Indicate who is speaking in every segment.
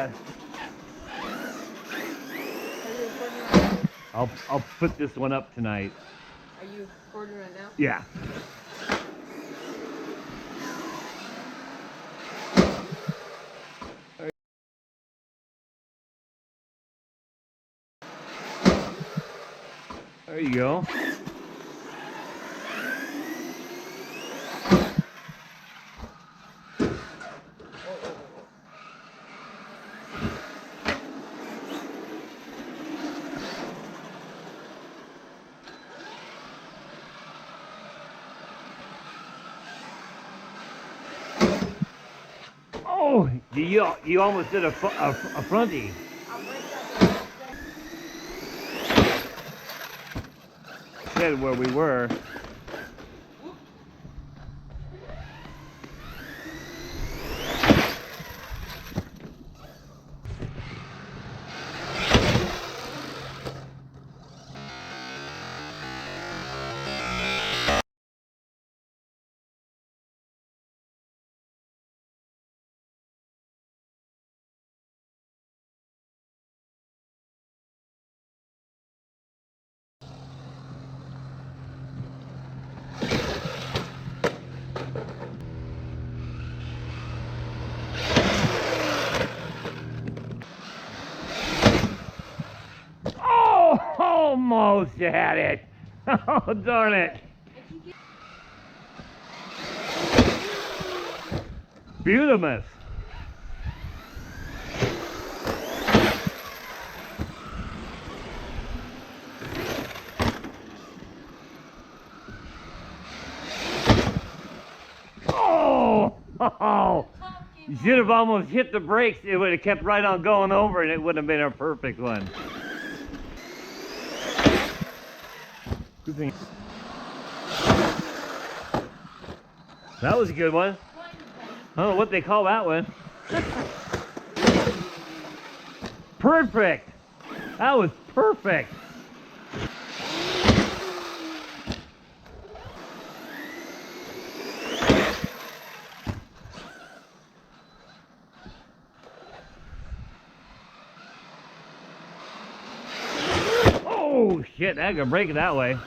Speaker 1: that. I'll put this one up tonight.
Speaker 2: Are you recording right now?
Speaker 1: Yeah. There you go. Oh, you almost did a fronty. Said where we were. Almost you had it. Oh, darn it. Beautimous. Oh, you should have almost hit the brakes. It would have kept right on going over and it wouldn't have been a perfect one. Good thing. That was a good one. I don't know what they call that one. Perfect. That was perfect. Oh shit, I could break it that way.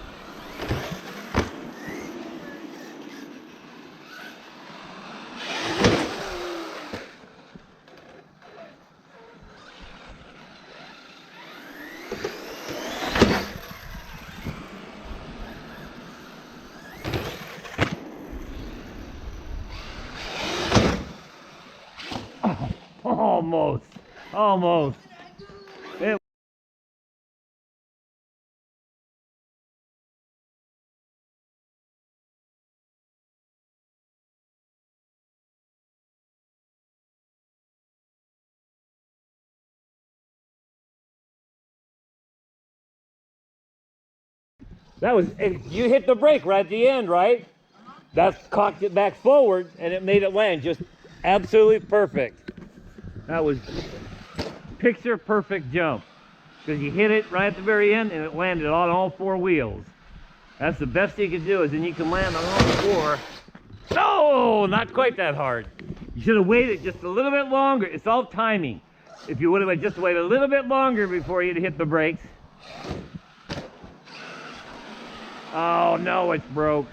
Speaker 1: Almost. Almost. That was, you hit the brake right at the end, right? That cocked it back forward and it made it land just absolutely perfect. That was picture perfect jump. Because you hit it right at the very end and it landed on all four wheels. That's the best you can do, is then you can land on all four. No, not quite that hard. You should have waited just a little bit longer. It's all timing. If you would have just waited a little bit longer before you'd hit the brakes. Oh no, it's broke.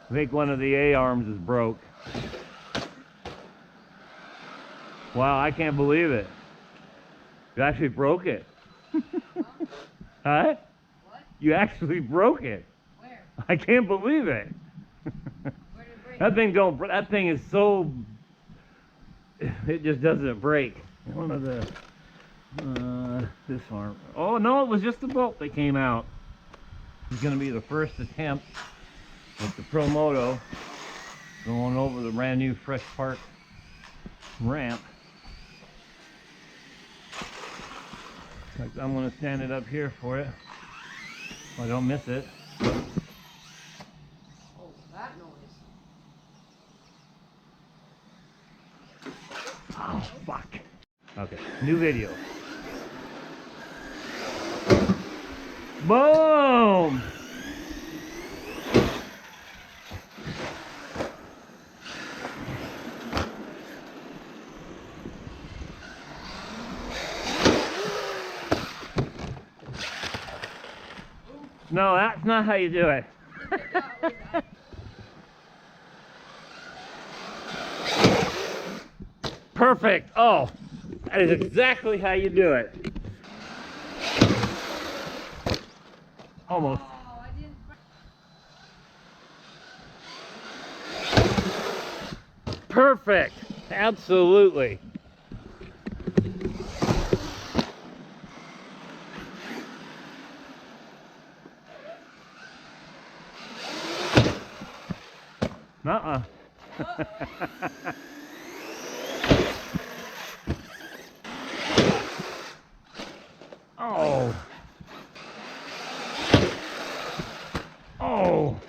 Speaker 1: I think one of the A-arms is broke. Wow, I can't believe it. You actually broke it. Huh? What? You actually broke it. Where? I can't believe it. Where did it break? That thing is so, it just doesn't break. One of the, this arm. Oh no, it was just the bolt that came out. It's gonna be the first attempt with the Pro Moto going over the brand new Freshpark ramp. I'm going to stand it up here for it so I don't miss it.
Speaker 2: Oh, that noise.
Speaker 1: Oh, fuck. Okay, new video. Boom! No, that's not how you do it. Perfect. Oh, that is exactly how you do it. Almost. Perfect. Absolutely. Uh-uh. Oh. Oh.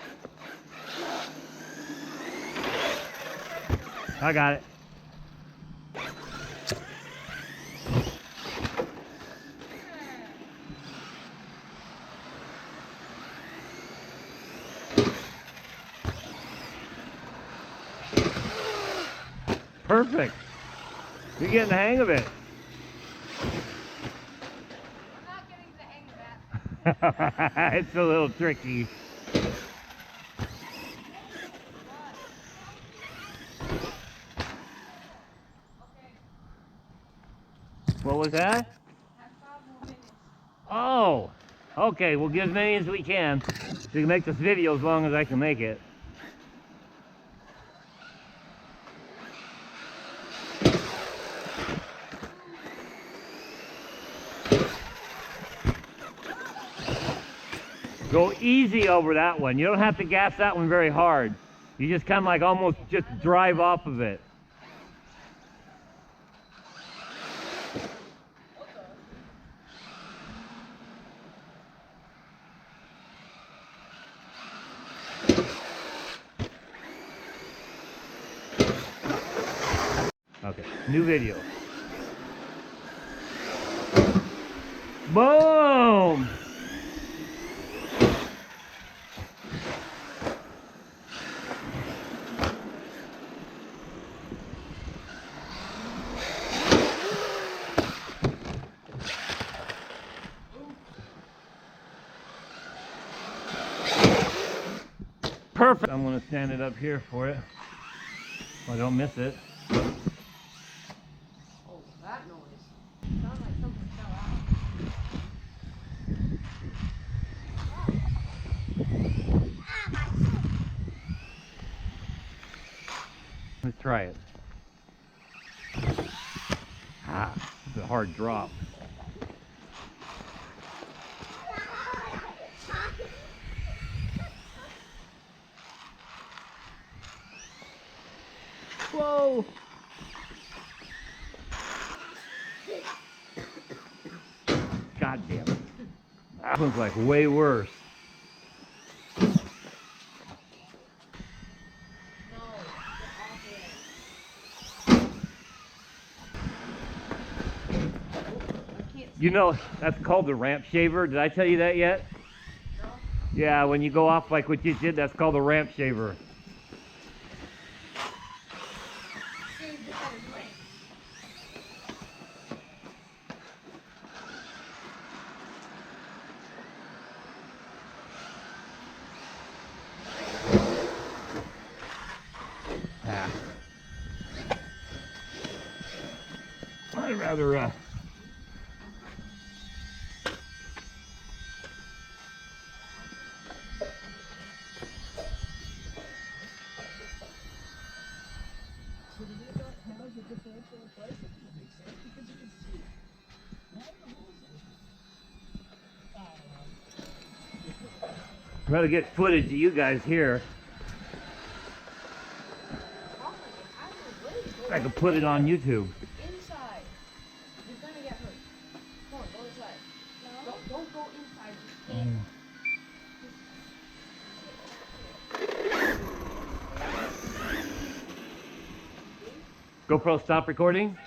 Speaker 1: I got it. Perfect. You're getting the hang of it.
Speaker 2: I'm not getting the hang of that.
Speaker 1: It's a little tricky. What was that? Oh, okay. We'll get as many as we can. So you can make this video as long as I can make it. Go easy over that one. You don't have to gas that one very hard. You just kind of like almost just drive off of it. Okay, new video. Boom! Perfect. I'm going to stand it up here for it so I don't miss it.
Speaker 2: Oh, that noise. Sounds like something fell out.
Speaker 1: Let's try it. Ah, it's a hard drop. Whoa! God damn it. That one's like way worse. You know, that's called the ramp shaver. Did I tell you that yet?
Speaker 2: No.
Speaker 1: Yeah, when you go off like what you did, that's called the ramp shaver. Ah. I'd rather try to get footage of you guys here. I could put it on YouTube.
Speaker 2: Inside. You're gonna get hurt. Come on, go inside. No. Don't go inside. Just stand.
Speaker 1: GoPro, stop recording.